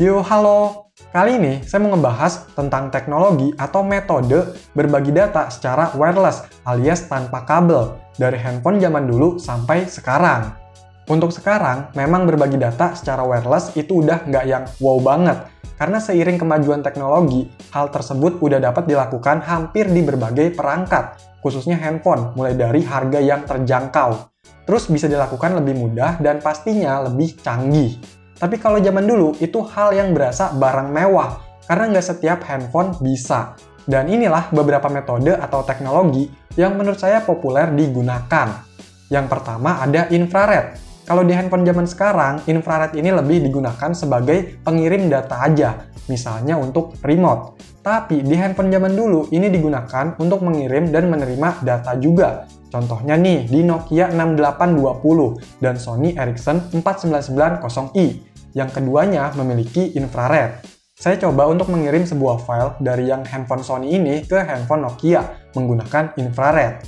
Yo, halo! Kali ini saya mau ngebahas tentang teknologi atau metode berbagi data secara wireless alias tanpa kabel dari handphone zaman dulu sampai sekarang. Untuk sekarang, memang berbagi data secara wireless itu udah nggak yang wow banget, karena seiring kemajuan teknologi, hal tersebut udah dapat dilakukan hampir di berbagai perangkat, khususnya handphone, mulai dari harga yang terjangkau. Terus bisa dilakukan lebih mudah dan pastinya lebih canggih. Tapi kalau zaman dulu, itu hal yang berasa barang mewah, karena nggak setiap handphone bisa. Dan inilah beberapa metode atau teknologi yang menurut saya populer digunakan. Yang pertama ada infrared. Kalau di handphone zaman sekarang, infrared ini lebih digunakan sebagai pengirim data aja, misalnya untuk remote. Tapi di handphone zaman dulu, ini digunakan untuk mengirim dan menerima data juga. Contohnya nih, di Nokia 6820 dan Sony Ericsson 4990i. Yang keduanya memiliki infrared. Saya coba untuk mengirim sebuah file dari yang handphone Sony ini ke handphone Nokia menggunakan infrared.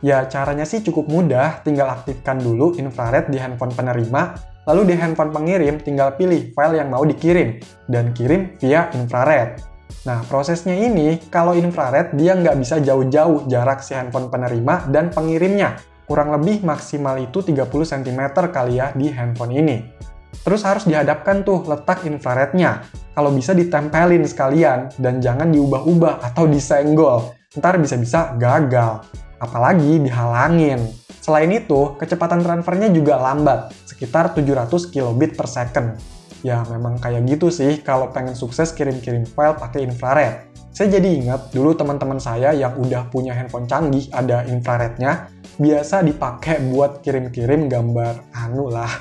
Ya, caranya sih cukup mudah, tinggal aktifkan dulu infrared di handphone penerima, lalu di handphone pengirim tinggal pilih file yang mau dikirim, dan kirim via infrared. Nah, prosesnya ini, kalau infrared dia nggak bisa jauh-jauh jarak si handphone penerima dan pengirimnya. Kurang lebih maksimal itu 30 cm kali ya di handphone ini. Terus harus dihadapkan tuh letak infrarednya. Kalau bisa ditempelin sekalian, dan jangan diubah-ubah atau disenggol. Ntar bisa-bisa gagal. Apalagi dihalangin. Selain itu, kecepatan transfernya juga lambat, sekitar 700 kilobit per second. Ya memang kayak gitu sih kalau pengen sukses kirim-kirim file pakai infrared. Saya jadi ingat dulu teman-teman saya yang udah punya handphone canggih ada infrarednya, biasa dipakai buat kirim-kirim gambar lah.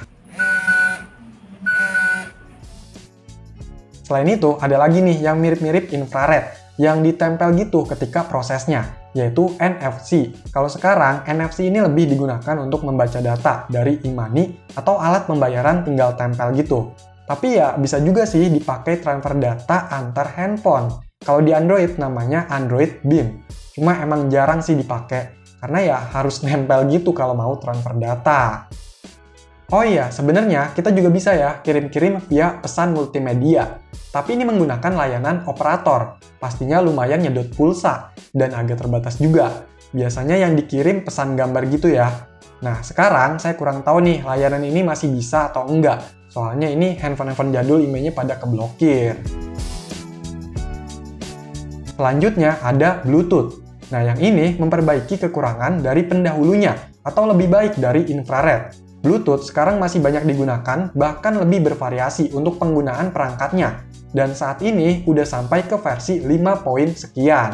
Selain itu, ada lagi nih yang mirip-mirip infrared, yang ditempel gitu ketika prosesnya, yaitu NFC. Kalau sekarang, NFC ini lebih digunakan untuk membaca data dari e-money atau alat pembayaran tinggal tempel gitu. Tapi ya bisa juga sih dipakai transfer data antar handphone. Kalau di Android namanya Android Beam. Cuma emang jarang sih dipakai, karena ya harus nempel gitu kalau mau transfer data. Oh iya, sebenarnya kita juga bisa ya kirim-kirim via pesan multimedia. Tapi ini menggunakan layanan operator. Pastinya lumayan nyedot pulsa dan agak terbatas juga. Biasanya yang dikirim pesan gambar gitu ya. Nah, sekarang saya kurang tahu nih layanan ini masih bisa atau enggak. Soalnya ini handphone-handphone jadul emailnya pada keblokir. Selanjutnya ada Bluetooth. Nah, yang ini memperbaiki kekurangan dari pendahulunya atau lebih baik dari infrared. Bluetooth sekarang masih banyak digunakan, bahkan lebih bervariasi untuk penggunaan perangkatnya. Dan saat ini udah sampai ke versi 5 poin sekian.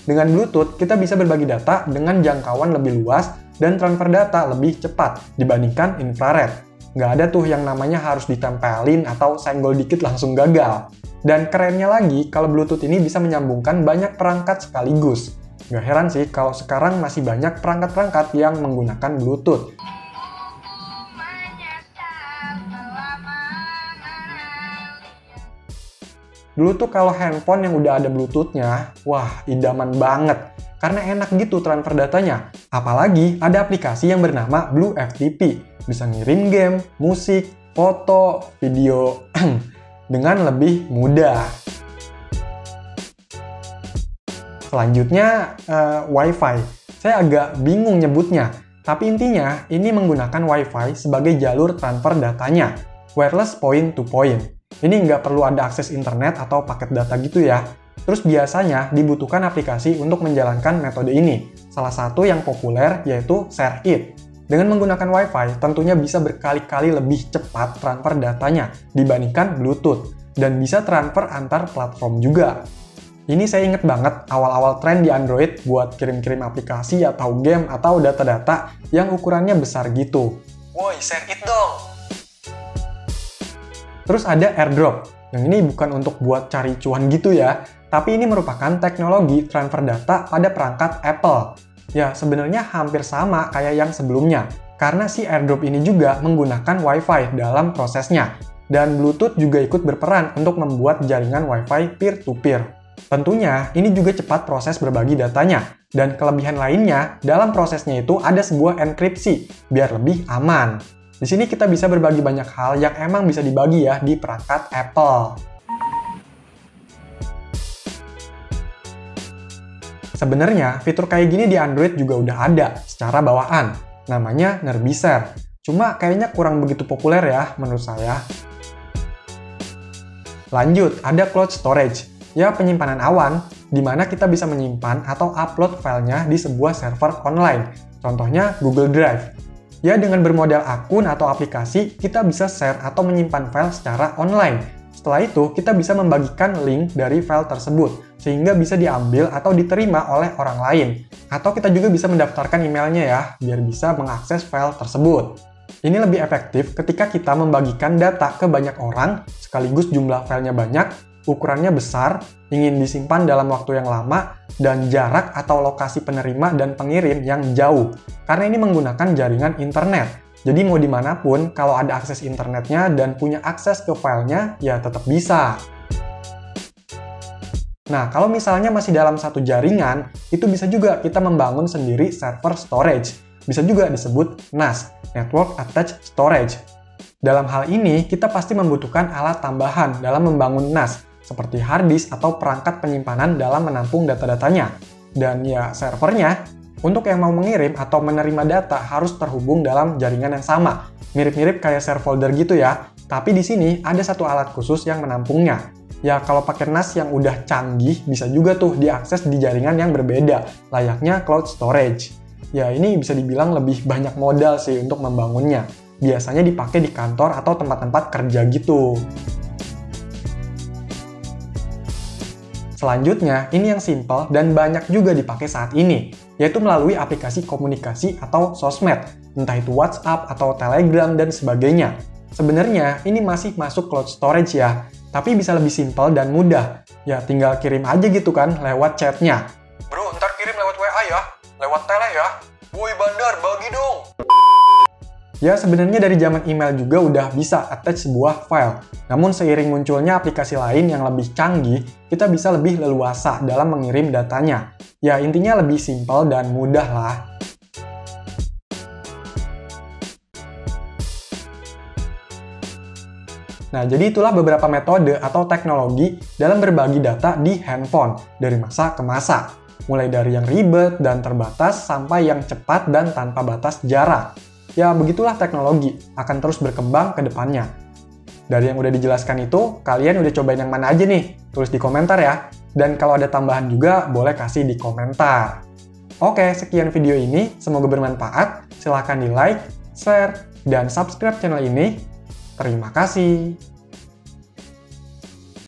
Dengan Bluetooth, kita bisa berbagi data dengan jangkauan lebih luas dan transfer data lebih cepat dibandingkan infrared. Nggak ada tuh yang namanya harus ditempelin atau senggol dikit langsung gagal. Dan kerennya lagi, kalau Bluetooth ini bisa menyambungkan banyak perangkat sekaligus. Nggak heran sih kalau sekarang masih banyak perangkat-perangkat yang menggunakan Bluetooth. Dulu tuh kalau handphone yang udah ada Bluetooth-nya, wah idaman banget. Karena enak gitu transfer datanya. Apalagi ada aplikasi yang bernama Blue FTP. Bisa ngirim game, musik, foto, video dengan lebih mudah. Selanjutnya, Wi-Fi. Saya agak bingung nyebutnya. Tapi intinya, ini menggunakan Wi-Fi sebagai jalur transfer datanya. Wireless point to point. Ini nggak perlu ada akses internet atau paket data gitu ya. Terus biasanya dibutuhkan aplikasi untuk menjalankan metode ini. Salah satu yang populer yaitu ShareIt. Dengan menggunakan Wi-Fi, tentunya bisa berkali-kali lebih cepat transfer datanya dibandingkan Bluetooth. Dan bisa transfer antar platform juga. Ini saya inget banget awal-awal tren di Android buat kirim-kirim aplikasi atau game atau data-data yang ukurannya besar gitu. Woi, ShareIt dong! Terus ada AirDrop, yang ini bukan untuk buat cari cuan gitu ya, tapi ini merupakan teknologi transfer data pada perangkat Apple. Ya, sebenarnya hampir sama kayak yang sebelumnya, karena si AirDrop ini juga menggunakan Wi-Fi dalam prosesnya, dan Bluetooth juga ikut berperan untuk membuat jaringan Wi-Fi peer-to-peer. Tentunya, ini juga cepat proses berbagi datanya, dan kelebihan lainnya, dalam prosesnya itu ada sebuah enkripsi, biar lebih aman. Di sini kita bisa berbagi banyak hal yang emang bisa dibagi ya di perangkat Apple. Sebenarnya fitur kayak gini di Android juga udah ada secara bawaan, namanya Nearby-Share. Cuma kayaknya kurang begitu populer ya menurut saya. Lanjut, ada Cloud Storage, ya penyimpanan awan, di mana kita bisa menyimpan atau upload filenya di sebuah server online, contohnya Google Drive. Ya, dengan bermodal akun atau aplikasi, kita bisa share atau menyimpan file secara online. Setelah itu, kita bisa membagikan link dari file tersebut, sehingga bisa diambil atau diterima oleh orang lain. Atau kita juga bisa mendaftarkan emailnya ya, biar bisa mengakses file tersebut. Ini lebih efektif ketika kita membagikan data ke banyak orang, sekaligus jumlah filenya banyak, ukurannya besar, ingin disimpan dalam waktu yang lama, dan jarak atau lokasi penerima dan pengirim yang jauh. Karena ini menggunakan jaringan internet. Jadi mau dimanapun, kalau ada akses internetnya dan punya akses ke filenya, ya tetap bisa. Nah, kalau misalnya masih dalam satu jaringan, itu bisa juga kita membangun sendiri server storage. Bisa juga disebut NAS, Network Attached Storage. Dalam hal ini, kita pasti membutuhkan alat tambahan dalam membangun NAS, seperti hard disk atau perangkat penyimpanan dalam menampung data-datanya. Dan ya, servernya, untuk yang mau mengirim atau menerima data harus terhubung dalam jaringan yang sama. Mirip-mirip kayak share folder gitu ya, tapi di sini ada satu alat khusus yang menampungnya. Ya, kalau pakai NAS yang udah canggih, bisa juga tuh diakses di jaringan yang berbeda, layaknya cloud storage. Ya, ini bisa dibilang lebih banyak modal sih untuk membangunnya. Biasanya dipakai di kantor atau tempat-tempat kerja gitu. Selanjutnya, ini yang simple dan banyak juga dipakai saat ini, yaitu melalui aplikasi komunikasi atau sosmed, entah itu WhatsApp atau Telegram dan sebagainya. Sebenarnya, ini masih masuk cloud storage ya, tapi bisa lebih simple dan mudah. Ya, tinggal kirim aja gitu kan lewat chatnya. Bro, ntar kirim lewat WA ya, lewat tele ya. Woi bandar, bagi dong! Ya, sebenarnya dari zaman email juga udah bisa attach sebuah file. Namun seiring munculnya aplikasi lain yang lebih canggih, kita bisa lebih leluasa dalam mengirim datanya. Ya, intinya lebih simpel dan mudah lah. Nah, jadi itulah beberapa metode atau teknologi dalam berbagi data di handphone dari masa ke masa. Mulai dari yang ribet dan terbatas sampai yang cepat dan tanpa batas jarak. Ya, begitulah teknologi, akan terus berkembang ke depannya. Dari yang udah dijelaskan itu, kalian udah cobain yang mana aja nih? Tulis di komentar ya. Dan kalau ada tambahan juga, boleh kasih di komentar. Oke, sekian video ini. Semoga bermanfaat. Silahkan di like, share, dan subscribe channel ini. Terima kasih.